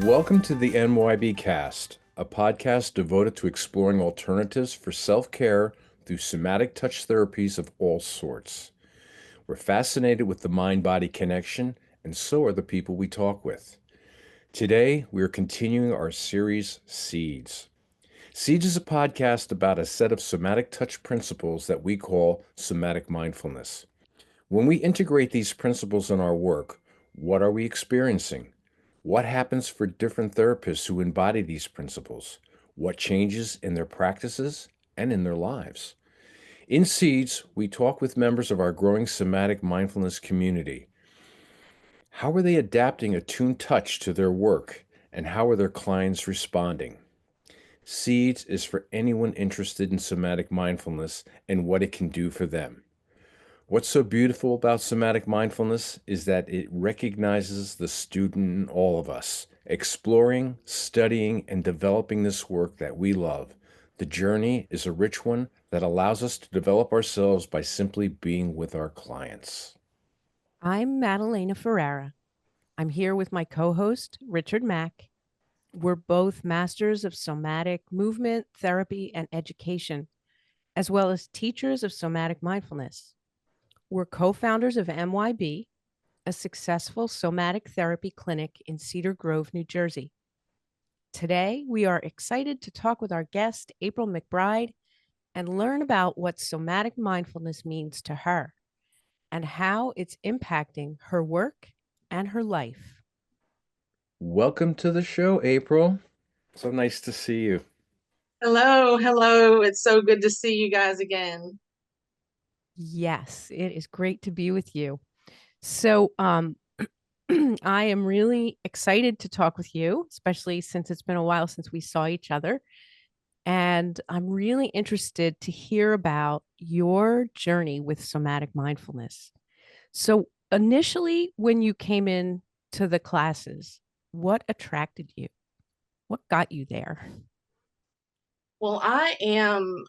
Welcome to the NYB Cast, a podcast devoted to exploring alternatives for self-care through somatic touch therapies of all sorts. We're fascinated with the mind-body connection, and so are the people we talk with. Today, we are continuing our series, Seeds. Seeds is a podcast about a set of somatic touch principles that we call somatic mindfulness. When we integrate these principles in our work, what are we experiencing? What happens for different therapists who embody these principles? What changes in their practices and in their lives? In Seeds, we talk with members of our growing somatic mindfulness community. How are they adapting attuned touch to their work, and how are their clients responding? Seeds is for anyone interested in somatic mindfulness and what it can do for them. What's so beautiful about somatic mindfulness is that it recognizes the student in all of us, exploring, studying, and developing this work that we love. The journey is a rich one that allows us to develop ourselves by simply being with our clients. I'm Madelana Ferrara. I'm here with my co host, Richard Mack. We're both masters of somatic movement, therapy, and education, as well as teachers of somatic mindfulness. We're co founders of MYB, a successful somatic therapy clinic in Cedar Grove, New Jersey. Today, we are excited to talk with our guest, April McBride, and learn about what somatic mindfulness means to her and how it's impacting her work and her life. Welcome to the show, April. So nice to see you. Hello, hello. It's so good to see you guys again. Yes, it is great to be with you. So, I am really excited to talk with you, especially since it's been a while since we saw each other. And I'm really interested to hear about your journey with somatic mindfulness. So, initially, when you came in to the classes, what attracted you? What got you there? Well, I am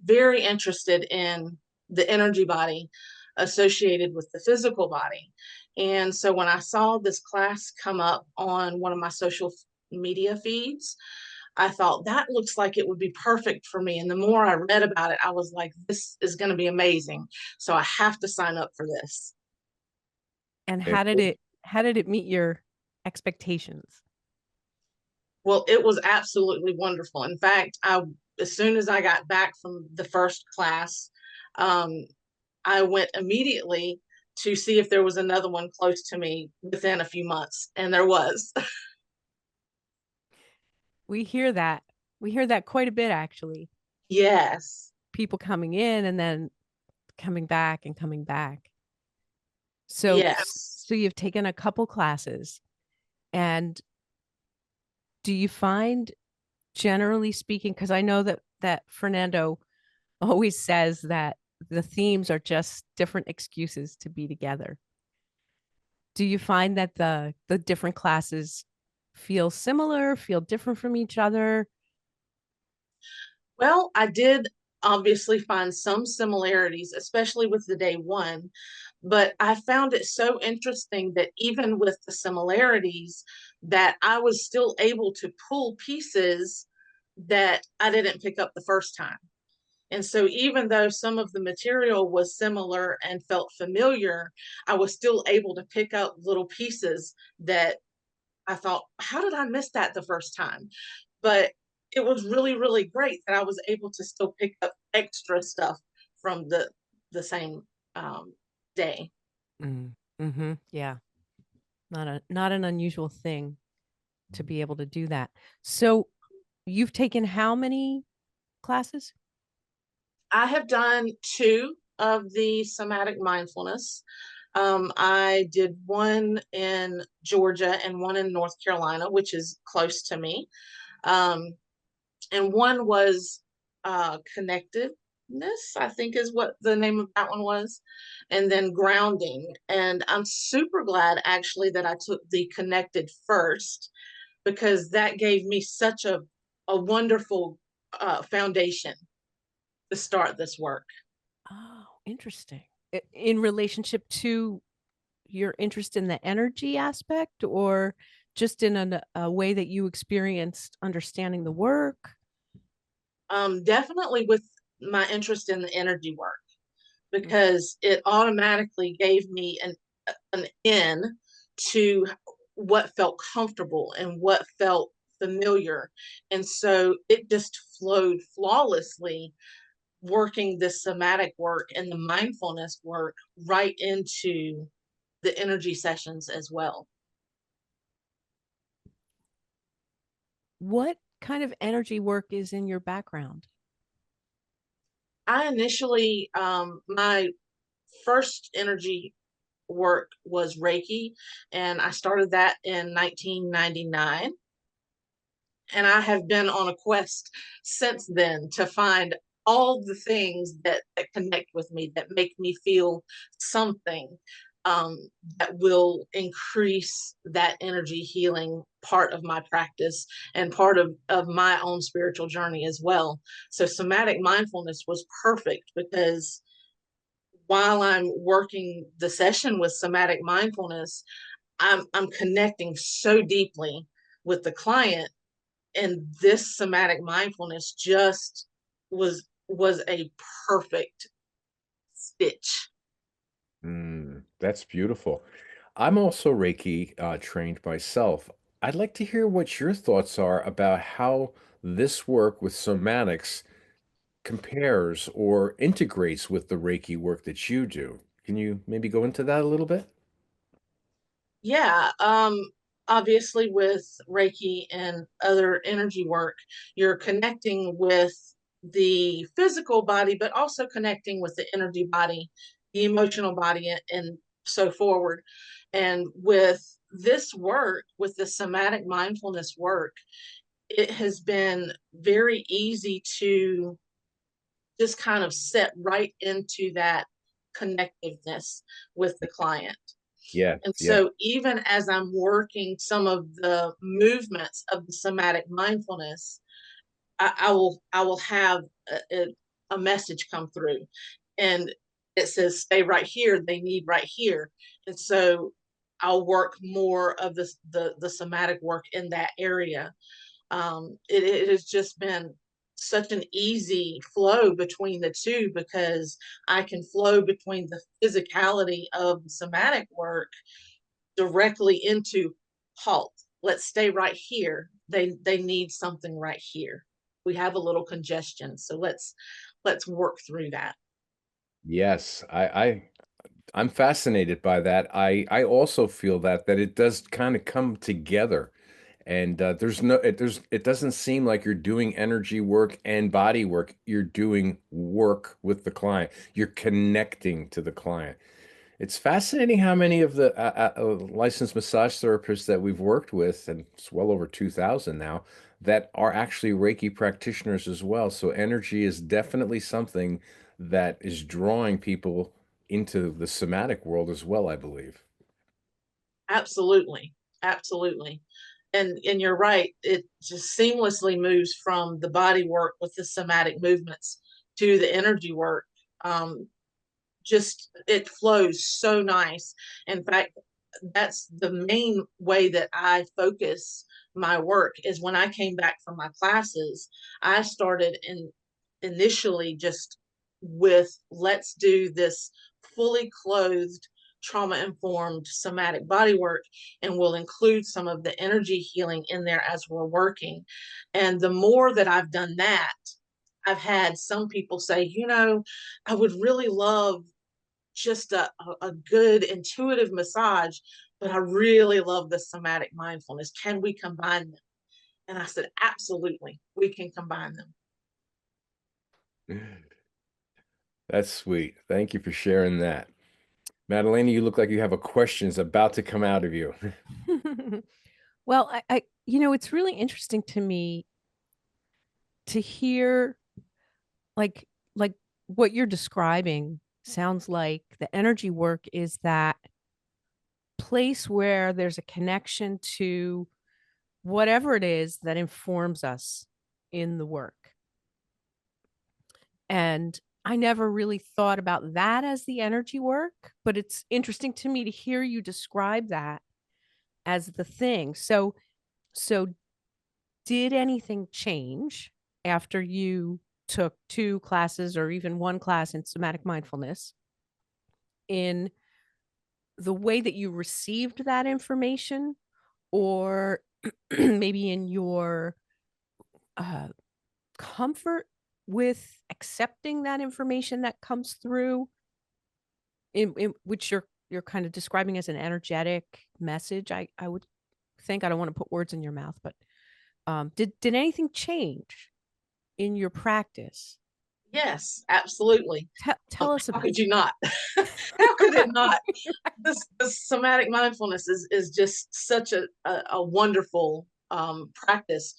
very interested in the energy body associated with the physical body. And so when I saw this class come up on one of my social media feeds, I thought that looks like it would be perfect for me. And the more I read about it, I was like, this is going to be amazing. So I have to sign up for this. And April? how did it meet your expectations? Well, it was absolutely wonderful. In fact, as soon as I got back from the first class, um, I went immediately to see if there was another one close to me within a few months, and there was. We hear that. We hear that quite a bit, actually. Yes. People coming in and then coming back and coming back. So, Yes. so you've taken a couple classes, and do you find, generally speaking, because I know that Fernando always says that the themes are just different excuses to be together. Do you find that the different classes feel similar, feel different from each other? Well, I did obviously find some similarities, especially with the day one, but I found it so interesting that even with the similarities, that I was still able to pull pieces that I didn't pick up the first time. And so, even though some of the material was similar and felt familiar, I was still able to pick up little pieces that I thought, how did I miss that the first time? But it was really, really great that I was able to still pick up extra stuff from the same day. Yeah, not an unusual thing to be able to do that. So you've taken how many classes? I have done two of the somatic mindfulness. I did one in Georgia and one in North Carolina, which is close to me. Um, and one was connectedness, I think is what the name of that one was, and then grounding. And I'm super glad actually that I took the connected first because that gave me such a wonderful foundation to start this work. Oh, interesting. In relationship to your interest in the energy aspect or just in a way that you experienced understanding the work? Definitely with my interest in the energy work, Mm. because it automatically gave me an in to what felt comfortable and what felt familiar. And so it just flowed flawlessly, working the somatic work and the mindfulness work right into the energy sessions as well. What kind of energy work is in your background? I initially, my first energy work was Reiki, and I started that in 1999. And I have been on a quest since then to find all the things that connect with me, that make me feel something, um, that will increase that energy healing part of my practice and part of my own spiritual journey as well. So somatic mindfulness was perfect, because while I'm working the session with somatic mindfulness, I'm connecting so deeply with the client, and this somatic mindfulness just was a perfect stitch. That's beautiful. I'm also Reiki trained myself. I'd like to hear what your thoughts are about how this work with somatics compares or integrates with the Reiki work that you do. Can you maybe go into that a little bit? Yeah, obviously with Reiki and other energy work, you're connecting with the physical body, but also connecting with the energy body, the emotional body, and so forward. And with this work, with the somatic mindfulness work, it has been very easy to just kind of set right into that connectiveness with the client. Yeah, And yeah. so, even as I'm working some of the movements of the somatic mindfulness, I will have a message come through, and it says, "Stay right here. They need right here." And so, I'll work more of the somatic work in that area. It has just been such an easy flow between the two, because I can flow between the physicality of the somatic work directly into halt. Let's stay right here. They need something right here. We have a little congestion, so let's work through that. Yes, I'm fascinated by that. I also feel that it does kind of come together. And it doesn't seem like you're doing energy work and body work. You're doing work with the client. You're connecting to the client. It's fascinating how many of the licensed massage therapists that we've worked with, and it's well over 2,000 now, that are actually Reiki practitioners as well. So energy is definitely something that is drawing people into the somatic world as well, I believe. Absolutely, absolutely. And you're right. It just seamlessly moves from the body work with the somatic movements to the energy work. Um, just it flows so nice. In fact, that's the main way that I focus my work. Is when I came back from my classes, I started in initially just with, let's do this fully clothed trauma informed somatic body work, and we'll include some of the energy healing in there as we're working. And the more that I've done that, I've had some people say, I would really love just a good intuitive massage, but I really love the somatic mindfulness. Can we combine them? And I said, absolutely, we can combine them. That's sweet. Thank you for sharing that. Madalena, you look like you have a question's about to come out of you. Well, it's really interesting to me to hear like like what you're describing sounds like the energy work is that place where there's a connection to whatever it is that informs us in the work. And I never really thought about that as the energy work, but it's interesting to me to hear you describe that as the thing. So did anything change after you took 2 classes or even 1 class in somatic mindfulness in the way that you received that information, or maybe in your uh, comfort with accepting that information that comes through, in which you're kind of describing as an energetic message? I would think, I don't want to put words in your mouth, but did anything change in your practice? Yes, absolutely. Tell us How about could you not? How could it not? This somatic mindfulness is just such a wonderful practice.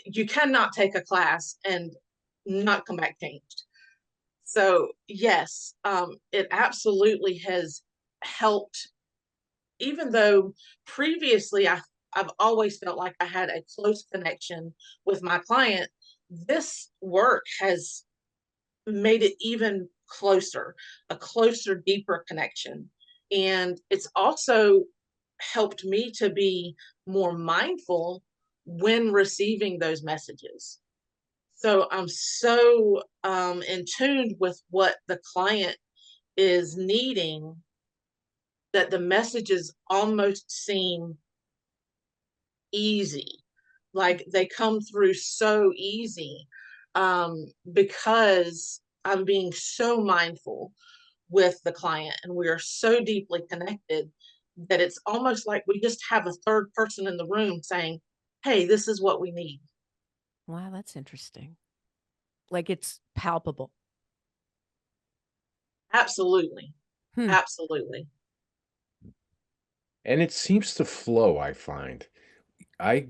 You cannot take a class and not come back changed. So yes, it absolutely has helped. Even though previously I've always felt like I had a close connection with my client, this work has made it even closer, a closer, deeper connection. And it's also helped me to be more mindful when receiving those messages. So I'm so in tune with what the client is needing that the messages almost seem easy. Like they come through so easy, because I'm being so mindful with the client and we are so deeply connected that it's almost like we just have a third person in the room saying, hey, this is what we need. Wow, that's interesting. Like it's palpable. Absolutely. Hmm. Absolutely. And it seems to flow, I find.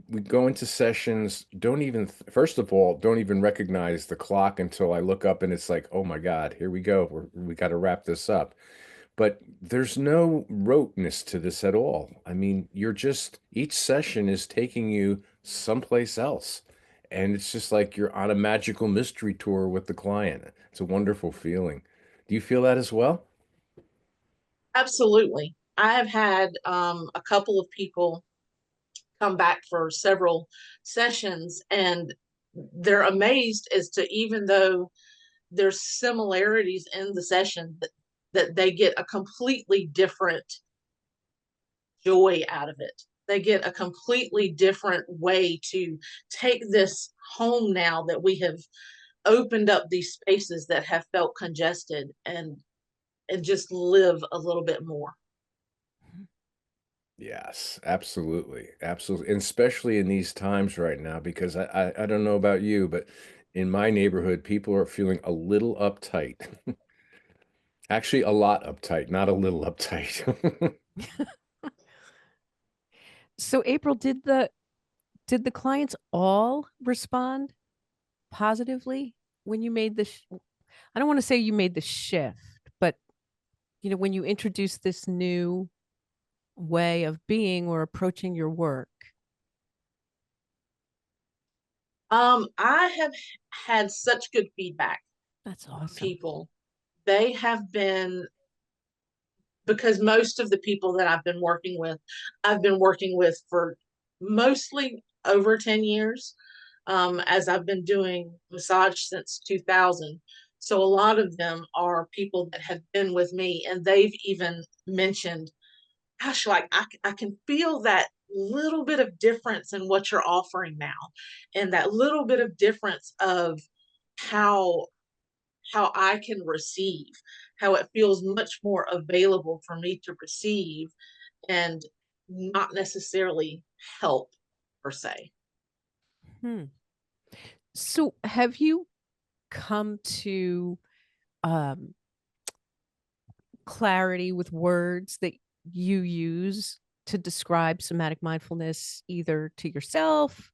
We go into sessions, don't even, first of all, don't even recognize the clock until I look up and it's like, oh my God, here we go. We got to wrap this up. But there's no roteness to this at all. I mean, each session is taking you someplace else. And it's just like you're on a magical mystery tour with the client. It's a wonderful feeling. Do you feel that as well? Absolutely. I have had a couple of people come back for several sessions and they're amazed as to, even though there's similarities in the session, that they get a completely different joy out of it. They get a completely different way to take this home now that we have opened up these spaces that have felt congested, and just live a little bit more. Yes, absolutely. Absolutely. And especially in these times right now, because I don't know about you, but in my neighborhood, people are feeling a little uptight. Actually, a lot uptight, not a little uptight. So April, did the clients all respond positively when you made the I don't want to say you made the shift, but when you introduced this new way of being or approaching your work? I have had such good feedback That's from awesome. people. They have been, because most of the people that I've been working with for mostly over 10 years, as I've been doing massage since 2000. So a lot of them are people that have been with me, and they've even mentioned, gosh, like I can feel that little bit of difference in what you're offering now, and that little bit of difference of how I can receive, how it feels much more available for me to receive and not necessarily help per se. Hmm. So have you come to um, clarity with words that you use to describe somatic mindfulness, either to yourself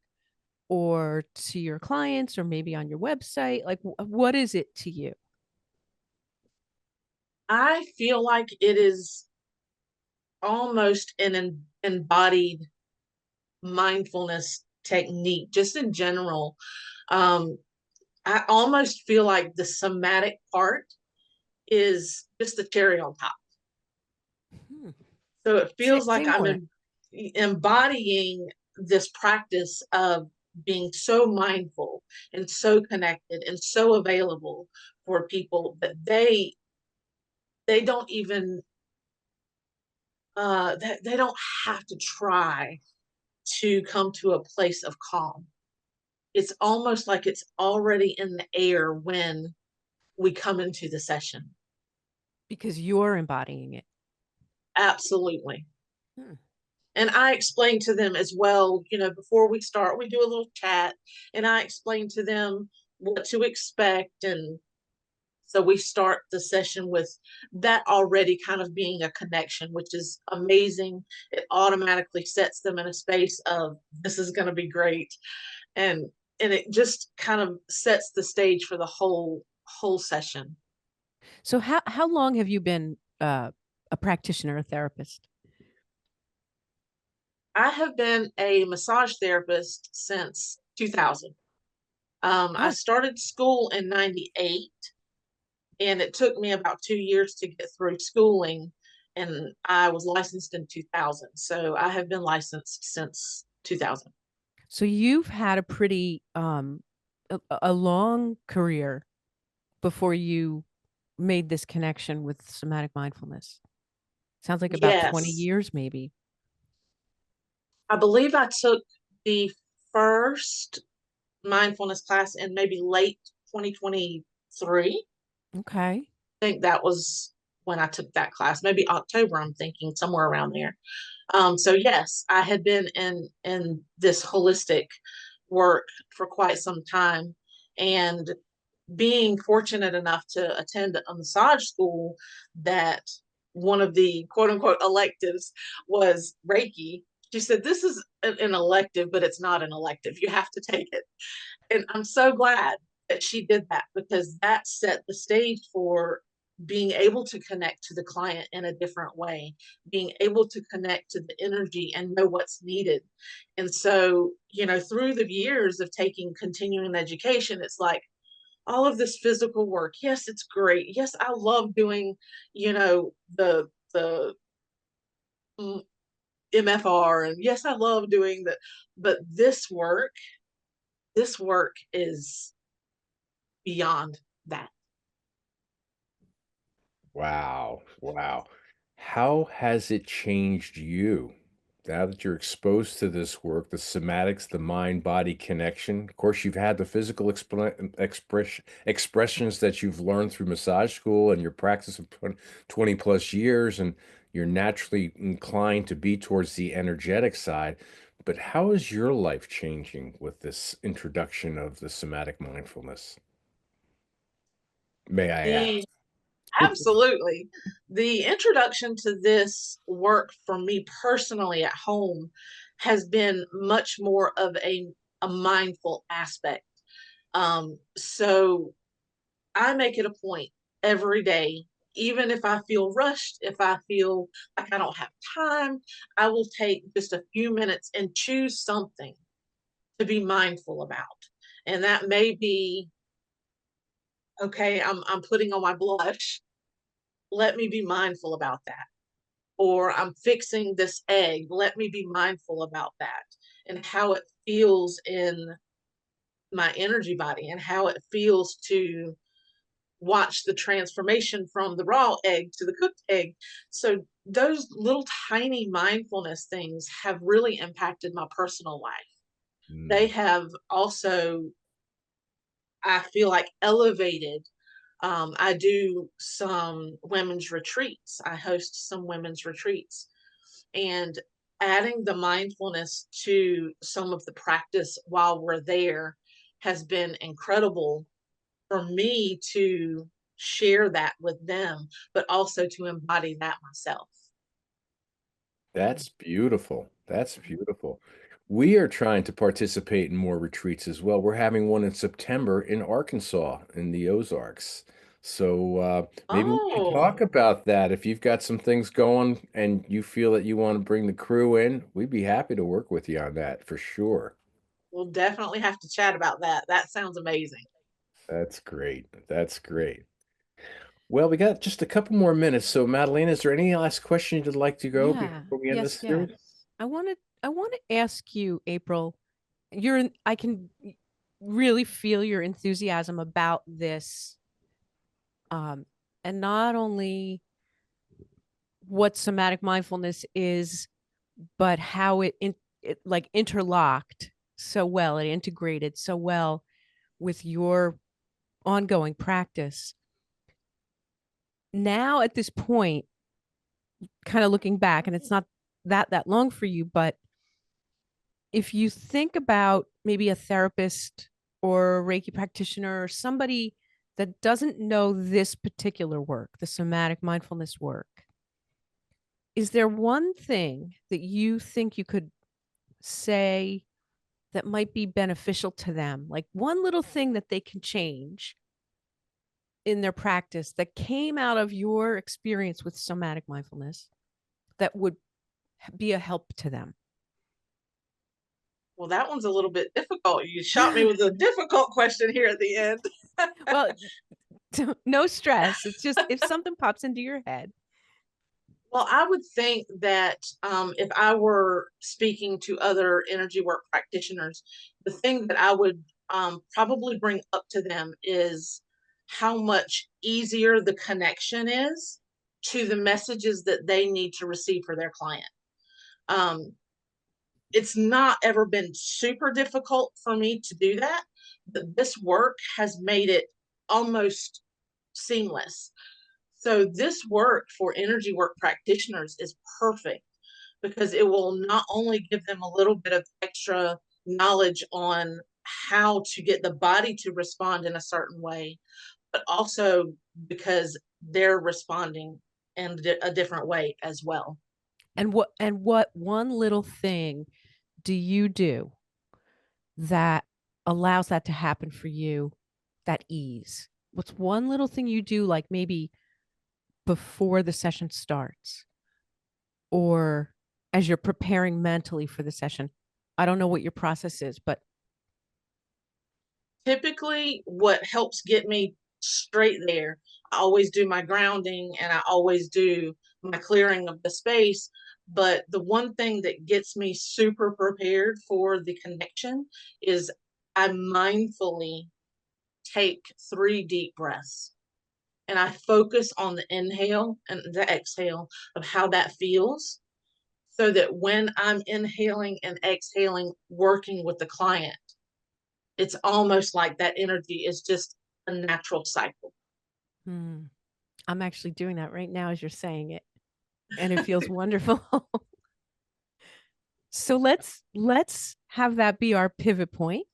or to your clients, or maybe on your website? Like, what is it to you? I feel like it is almost an embodied mindfulness technique, just in general. Um, I almost feel like the somatic part is just the cherry on top. Hmm. So it Say, feels say like I'm more. in, embodying this practice of being so mindful and so connected and so available for people that they don't even they don't have to try to come to a place of calm. It's almost like it's already in the air when we come into the session. Because you're embodying it. Absolutely. Hmm. And I explain to them as well, before we start, we do a little chat and I explain to them what to expect. And so we start the session with that already kind of being a connection, which is amazing. It automatically sets them in a space of this is going to be great. And it just kind of sets the stage for the whole session. So how long have you been a practitioner, a therapist? I have been a massage therapist since 2000. I Oh, started school in 98, and it took me about 2 years to get through schooling, and I was licensed in 2000. So I have been licensed since 2000. so you've had a pretty a long career before you made this connection with somatic mindfulness. Sounds like about 20 Yes, years, maybe. I believe I took the first mindfulness class in maybe late 2023. Okay. I think that was when I took that class, maybe October, I'm thinking somewhere around there. So yes, I had been in this holistic work for quite some time, and being fortunate enough to attend a massage school that one of the quote unquote electives was Reiki. She said, "This is an elective, but it's not an elective. You have to take it." And I'm so glad that she did that, because that set the stage for being able to connect to the client in a different way, being able to connect to the energy and know what's needed. And so, through the years of taking continuing education, it's like all of this physical work. Yes, it's great. Yes, I love doing, the MFR, and yes, I love doing that. But this work is beyond that. Wow. Wow. How has it changed you now that you're exposed to this work, the somatics, the mind body connection? Of course, you've had the physical expressions that you've learned through massage school and your practice of 20 plus years, and you're naturally inclined to be towards the energetic side. But how is your life changing with this introduction of the somatic mindfulness? May I The ask? Absolutely. The introduction to this work for me personally at home has been much more of a mindful aspect. So I make it a point every day, even if I feel rushed, if I feel like I don't have time, I will take just a few minutes and choose something to be mindful about. And that may be, okay, I'm putting on my blush. Let me be mindful about that. Or I'm fixing this egg. Let me be mindful about that and how it feels in my energy body, and how it feels to watch the transformation from the raw egg to the cooked egg. So those little tiny mindfulness things have really impacted my personal life. They Mm. have also, I feel like, elevated. I do some women's retreats. I host some women's retreats, and adding the mindfulness to some of the practice while we're there has been incredible for me to share that with them, but also to embody that myself. That's beautiful. That's beautiful. We are trying to participate in more retreats as well. We're having one in September in Arkansas in the Ozarks. So maybe we should Oh, talk about that. If you've got some things going and you feel that you want to bring the crew in, we'd be happy to work with you on that for sure. we'll definitely have to chat about that. That sounds amazing. That's great. That's great. Well, we got just a couple more minutes. So, Madeline, is there any last question you'd like to go Yeah. before we end this Yes, yes. series? I want to ask you, April, I can really feel your enthusiasm about this. And not only what somatic mindfulness is, but how it like interlocked so well, it integrated so well with your ongoing practice. Now at this point, kind of looking back, and it's not that long for you, but if you think about maybe a therapist or a Reiki practitioner or somebody that doesn't know this particular work, the somatic mindfulness work, is there one thing that you think you could say that might be beneficial to them? Like one little thing that they can change in their practice that came out of your experience with somatic mindfulness that would be a help to them? Well, that one's a little bit difficult. You shot me with a difficult question here at the end. Well, no stress. It's just if something pops into your head. Well, I would think that if I were speaking to other energy work practitioners, the thing that I would probably bring up to them is how much easier the connection is to the messages that they need to receive for their client. It's not ever been super difficult for me to do that, but this work has made it almost seamless. So this work for energy work practitioners is perfect because it will not only give them a little bit of extra knowledge on how to get the body to respond in a certain way, but also because they're responding in a different way as well. And what one little thing do you do that allows that to happen for you, that ease? What's one little thing you do, like maybe before the session starts or as you're preparing mentally for the session? I don't know what your process is, but Typically, what helps get me straight there, I always do my grounding and I always do my clearing of the space. But the one thing that gets me super prepared for the connection is I mindfully take 3 deep breaths and I focus on the inhale and the exhale of how that feels, so that when I'm inhaling and exhaling, working with the client, it's almost like that energy is just a natural cycle. I'm actually doing that right now as you're saying it, and it feels wonderful. So let's have that be our pivot point,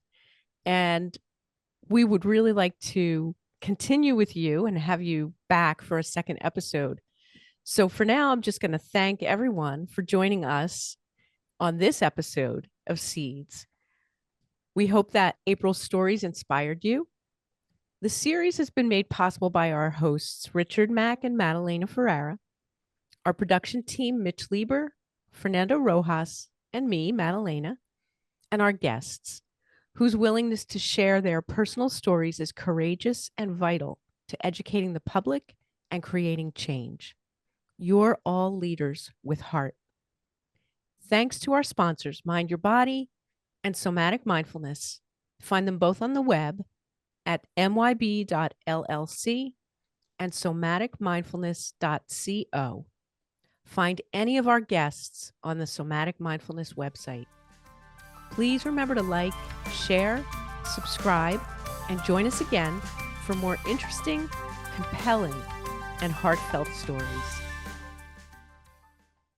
and we would really like to continue with you and have you back for a second episode. So for now, I'm just going to thank everyone for joining us on this episode of Seeds. We hope that April's stories inspired you. The series has been made possible by our hosts, Richard Mack and Madelana Ferrara, our production team, Mitch Lieber, Fernando Rojas, and me, Madelana, and our guests, whose willingness to share their personal stories is courageous and vital to educating the public and creating change. You're all leaders with heart. Thanks to our sponsors, Mind Your Body and Somatic Mindfulness. Find them both on the web at myb.llc and somaticmindfulness.co. Find any of our guests on the Somatic Mindfulness website. Please remember to like, share, subscribe, and join us again for more interesting, compelling, and heartfelt stories.